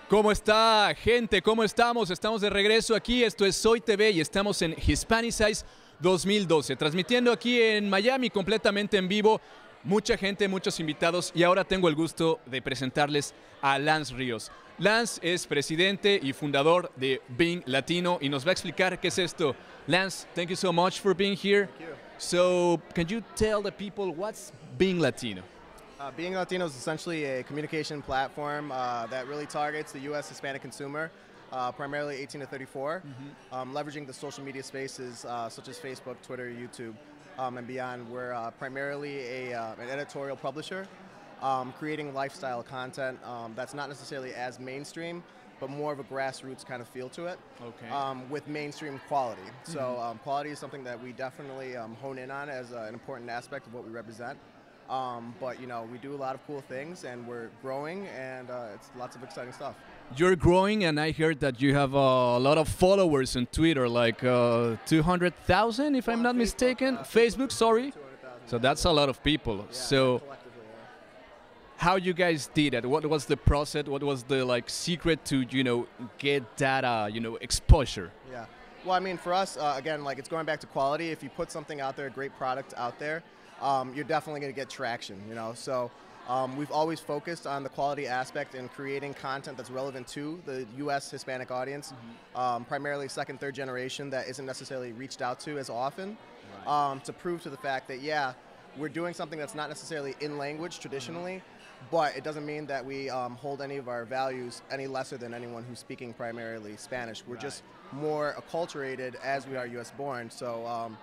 ¿Cómo está, gente? ¿Cómo estamos? Estamos de regreso aquí. Esto es Soy TV y estamos en Hispanicize 2012, transmitiendo aquí en Miami completamente en vivo. Mucha gente, muchos invitados y ahora tengo el gusto de presentarles a Lance Rios. Lance es presidente y fundador de Being Latino y nos va a explicar qué es esto. Lance, thank you so much for being here. Thank you. So, can you tell the people what's Being Latino? Being Latino is essentially a communication platform that really targets the U.S. Hispanic consumer, primarily 18 to 34, leveraging the social media spaces such as Facebook, Twitter, YouTube, and beyond. We're primarily an editorial publisher, creating lifestyle content that's not necessarily as mainstream, but more of a grassroots kind of feel to it, with mainstream quality. So quality is something that we definitely hone in on as an important aspect of what we represent. But you know, we do a lot of cool things and we're growing and it's lots of exciting stuff. You're growing and I heard that you have a lot of followers on Twitter, like 200,000 if I'm not mistaken. Facebook, sorry. 200,000. So that's a lot of people. Yeah, So collectively, yeah. how you guys did it? What was the process? What was the secret to, get that, exposure? Yeah. Well, I mean, for us, again, it's going back to quality. If you put something out there, a great product out there, you're definitely going to get traction, So we've always focused on the quality aspect and creating content that's relevant to the U.S. Hispanic audience, primarily second, third generation that isn't necessarily reached out to as often, to prove to the fact that, yeah, we're doing something that's not necessarily in language traditionally, but it doesn't mean that we hold any of our values any lesser than anyone who's speaking primarily Spanish. We're just more acculturated as we are U.S. born. So,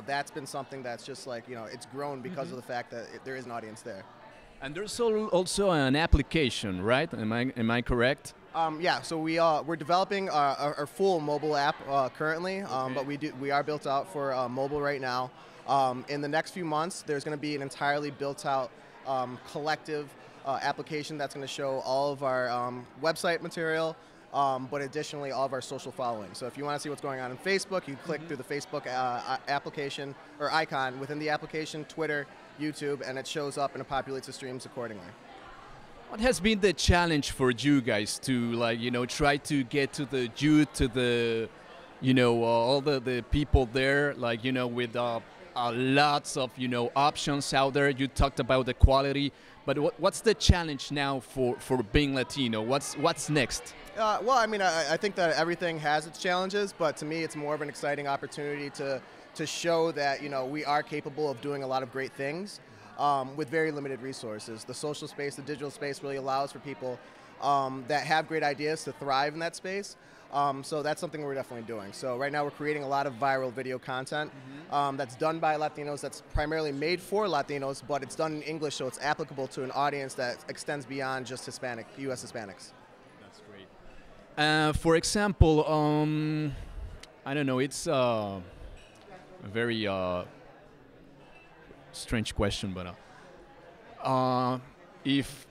that's been something that's just it's grown because of the fact that there is an audience there. And there's also an application, right? Am I correct? Yeah, so we're developing our full mobile app currently, but we are built out for mobile right now. In the next few months, there's going to be an entirely built out collective application that's going to show all of our website material, but additionally all of our social following. So if you want to see what's going on Facebook, you click through the Facebook application or icon within the application, Twitter, YouTube, and it shows up and it populates the streams accordingly. What has been the challenge for you guys to try to get to the youth, to the all the people there, with lots of options out there. You talked about the quality, but what's the challenge now for Being Latino? What's next? Well, I mean, I think that everything has its challenges, but to me, it's more of an exciting opportunity to show that we are capable of doing a lot of great things with very limited resources. The social space, the digital space, really allows for people that have great ideas to thrive in that space. So that's something we're definitely doing. So right now we're creating a lot of viral video content that's done by Latinos, that's primarily made for Latinos, but it's done in English, so it's applicable to an audience that extends beyond just U.S. Hispanics. That's great. For example, I don't know, it's a very strange question, but if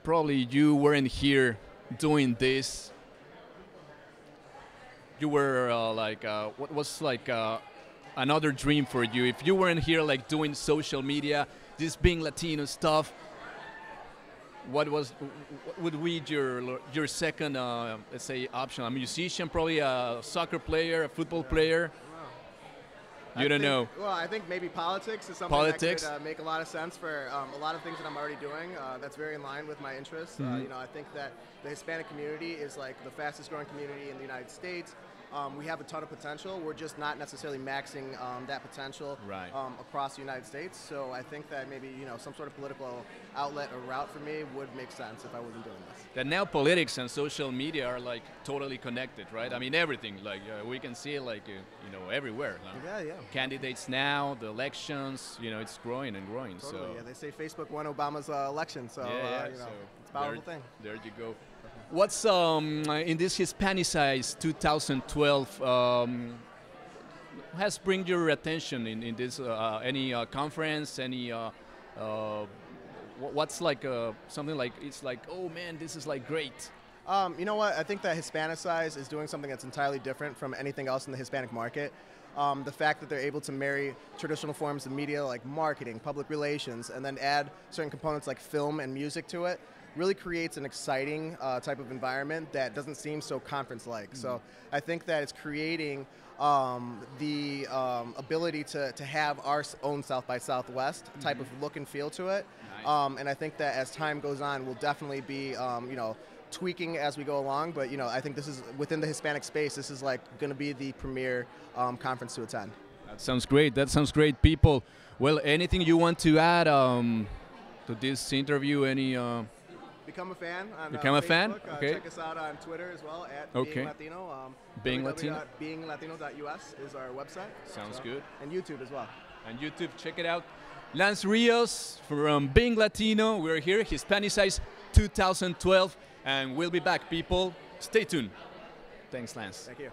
probably you weren't here doing this, you were what was another dream for you? If you weren't here doing social media, this Being Latino stuff, what would be your second let's say option? A musician, probably a soccer player, a football player? You don't know. Well, I think maybe politics is something that could make a lot of sense for a lot of things that I'm already doing. That's very in line with my interests. I think that the Hispanic community is the fastest growing community in the United States. We have a ton of potential. We're just not necessarily maxing that potential across the United States. So I think that maybe some sort of political outlet or route for me would make sense if I wasn't doing this. That now politics and social media are totally connected, right? I mean everything. We can see it everywhere. Yeah. Candidates now, the elections. It's growing and growing. Totally, So yeah, they say Facebook won Obama's election. So it's a powerful thing. There you go. What's in this Hispanicize 2012 has bring your attention in this any conference, any what's something it's oh man, this is great. You know what? I think that Hispanicize is doing something that's entirely different from anything else in the Hispanic market. The fact that they're able to marry traditional forms of media like marketing, public relations, and then add certain components like film and music to it, really creates an exciting type of environment that doesn't seem so conference-like. So I think that it's creating the ability to have our own South by Southwest type of look and feel to it. Nice. And I think that as time goes on, we'll definitely be, you know, tweaking as we go along. But you know, I think this is within the Hispanic space. This is like going to be the premier conference to attend. That sounds great. That sounds great, people. Well, anything you want to add to this interview? Any? Become a fan on Become a fan? Facebook. Okay. Check us out on Twitter as well at Okay. Being Latino. Being Latino. beinglatino.us is our website. Sounds good. And YouTube as well. And YouTube, check it out. Lance Rios from Being Latino. We're here, Hispanicize 2012, and we'll be back, people. Stay tuned. Thanks, Lance. Thank you.